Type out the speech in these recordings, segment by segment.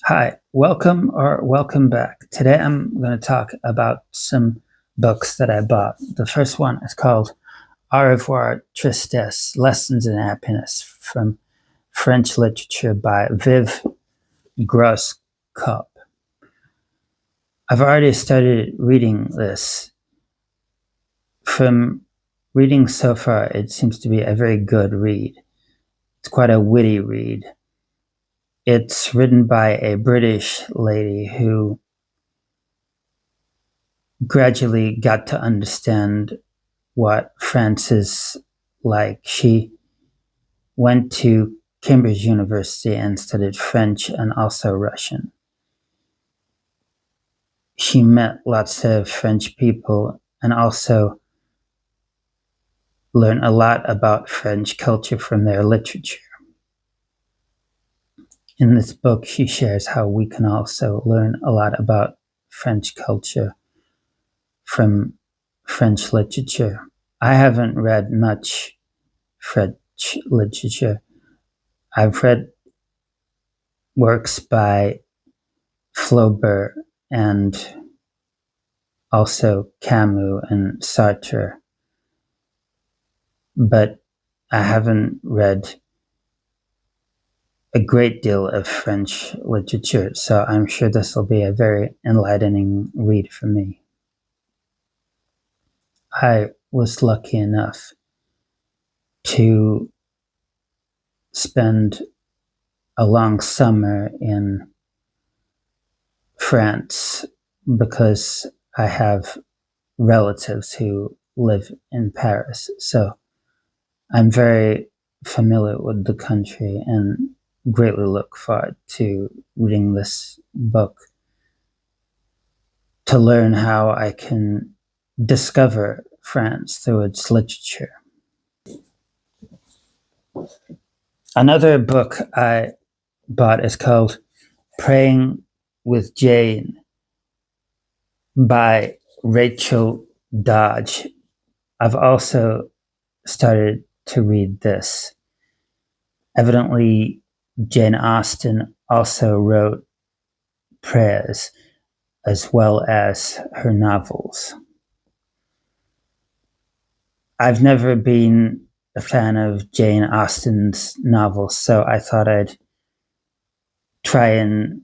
Hi, welcome back. Today I'm going to talk about some books that I bought. The first one is called Revoir, Tristesse, Lessons in Happiness from French Literature by Viv Groskop. I've already started reading this. From reading so far, it seems to be a very good read. It's quite a witty read. It's written by a British lady who gradually got to understand what France is like. She went to Cambridge University and studied French and also Russian. She met lots of French people and also learned a lot about French culture from their literature. In this book, she shares how we can also learn a lot about French culture from French literature. I haven't read much French literature. I've read works by Flaubert and also Camus and Sartre, but I haven't read a great deal of French literature, so I'm sure this will be a very enlightening read for me. I was lucky enough to spend a long summer in France because I have relatives who live in Paris. So I'm very familiar with the country and greatly look forward to reading this book to learn how I can discover France through its literature. Another book I bought is called Praying with Jane by Rachel Dodge. I've also started to read this. Evidently, Jane Austen also wrote prayers as well as her novels. I've never been a fan of Jane Austen's novels, so I thought I'd try and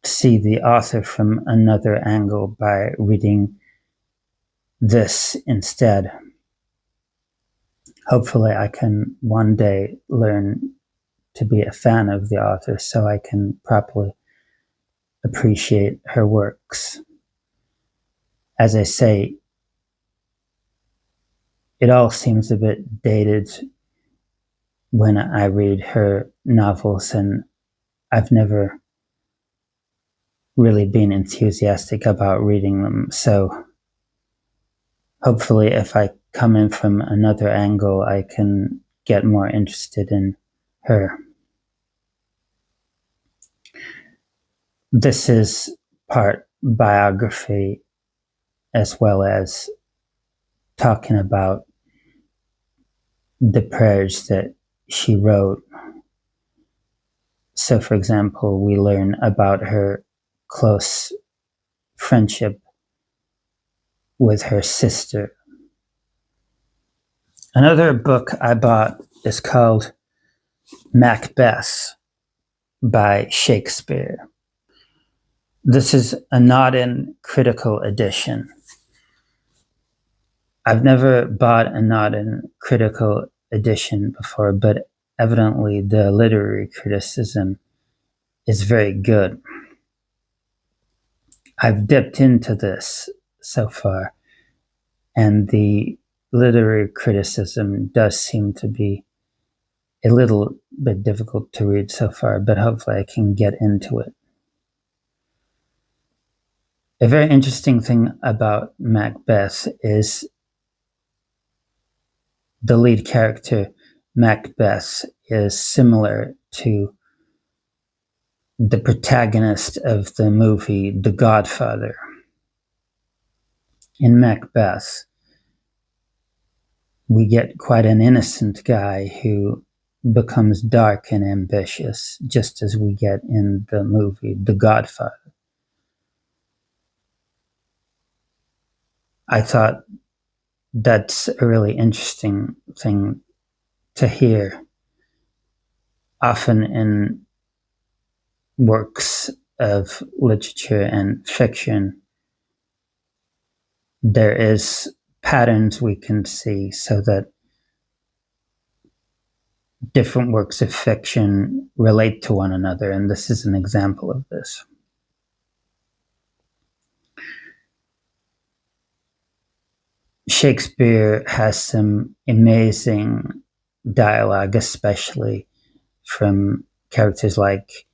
see the author from another angle by reading this instead. Hopefully, I can one day learn to be a fan of the author so I can properly appreciate her works. As I say, it all seems a bit dated when I read her novels, and I've never really been enthusiastic about reading them. So hopefully, if I come in from another angle, I can get more interested in her. This is part biography as well as talking about the prayers that she wrote. So, for example, we learn about her close friendship with her sister. Another book I bought is called Macbeth by Shakespeare. This is a Norton critical edition. I've never bought a Norton critical edition before, but evidently the literary criticism is very good. I've dipped into this so far, and the literary criticism does seem to be a little bit difficult to read so far, but hopefully I can get into it. A very interesting thing about Macbeth is the lead character, Macbeth, is similar to the protagonist of the movie The Godfather. In Macbeth, we get quite an innocent guy who becomes dark and ambitious, just as we get in the movie The Godfather. I thought that's a really interesting thing to hear. Often in works of literature and fiction, there is patterns we can see so that different works of fiction relate to one another, and this is an example of this. Shakespeare has some amazing dialogue, especially from characters like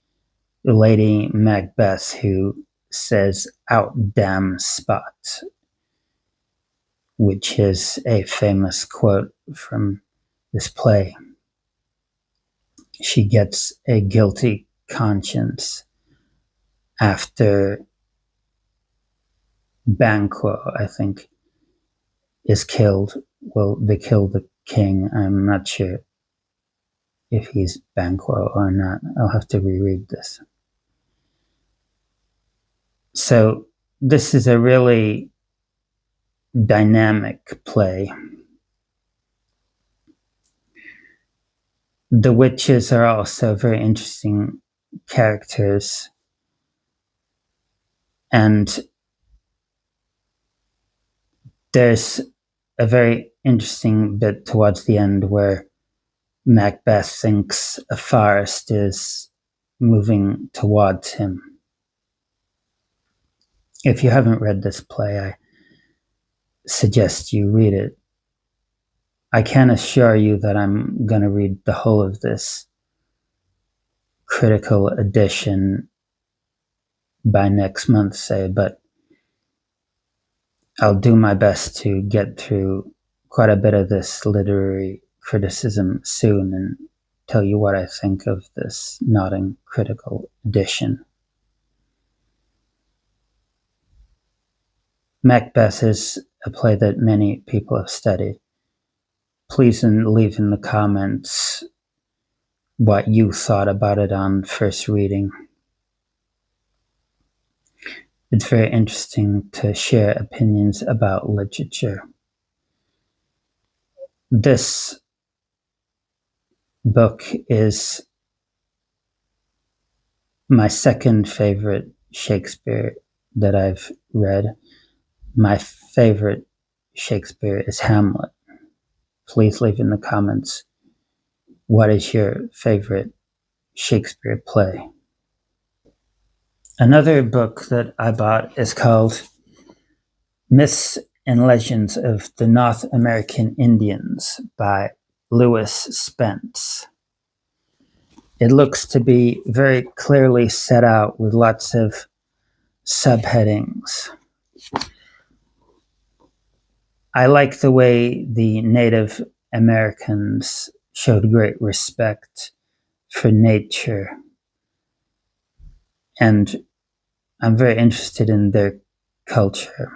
Lady Macbeth, who says, "Out damn Spot," which is a famous quote from this play. She gets a guilty conscience after Banquo, I think, is killed. Well, they kill the king. I'm not sure if he's Banquo or not. I'll have to reread this. So this is a really dynamic play. The witches are also very interesting characters, and there's a very interesting bit towards the end where Macbeth thinks a forest is moving towards him. If you haven't read this play, I suggest you read it. I can assure you that I'm going to read the whole of this critical edition by next month, say, but I'll do my best to get through quite a bit of this literary criticism soon and tell you what I think of this Notting critical edition. Macbeth is a play that many people have studied. Please leave in the comments what you thought about it on first reading. It's very interesting to share opinions about literature. This book is my second favorite Shakespeare that I've read. My favorite Shakespeare is Hamlet. Please leave in the comments what is your favorite Shakespeare play. Another book that I bought is called Myths and Legends of the North American Indians by Lewis Spence. It looks to be very clearly set out with lots of subheadings. I like the way the Native Americans showed great respect for nature, and I'm very interested in their culture.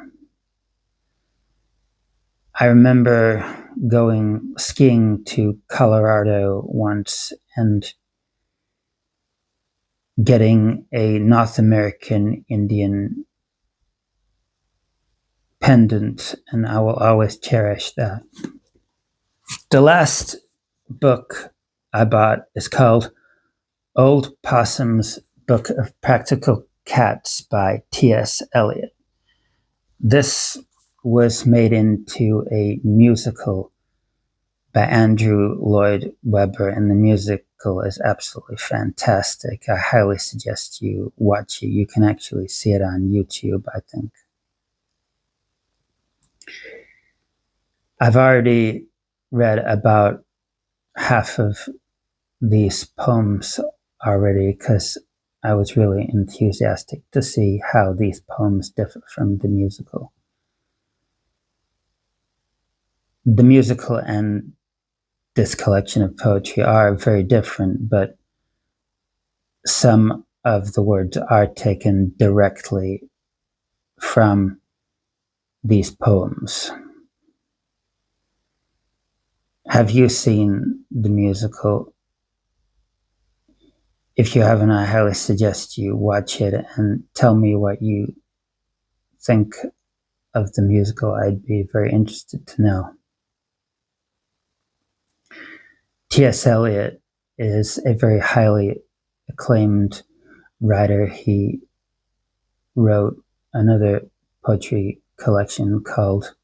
I remember going skiing to Colorado once and getting a North American Indian pendant, and I will always cherish that. The last book I bought is called Old Possum's Book of Practical Cats by T.S. Eliot. This was made into a musical by Andrew Lloyd Webber, and the musical is absolutely fantastic. I highly suggest you watch it. You can actually see it on YouTube, I think. I've already read about half of these poems already because I was really enthusiastic to see how these poems differ from the musical. The musical and this collection of poetry are very different, but some of the words are taken directly from these poems. Have you seen the musical? If you haven't, I highly suggest you watch it and tell me what you think of the musical. I'd be very interested to know. T.S. Eliot is a very highly acclaimed writer. He wrote another poetry collection called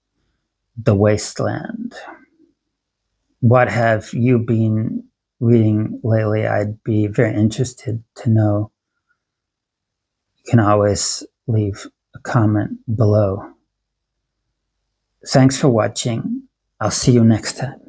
The Wasteland. What have you been reading lately? I'd be very interested to know. You can always leave a comment below. Thanks for watching. I'll see you next time.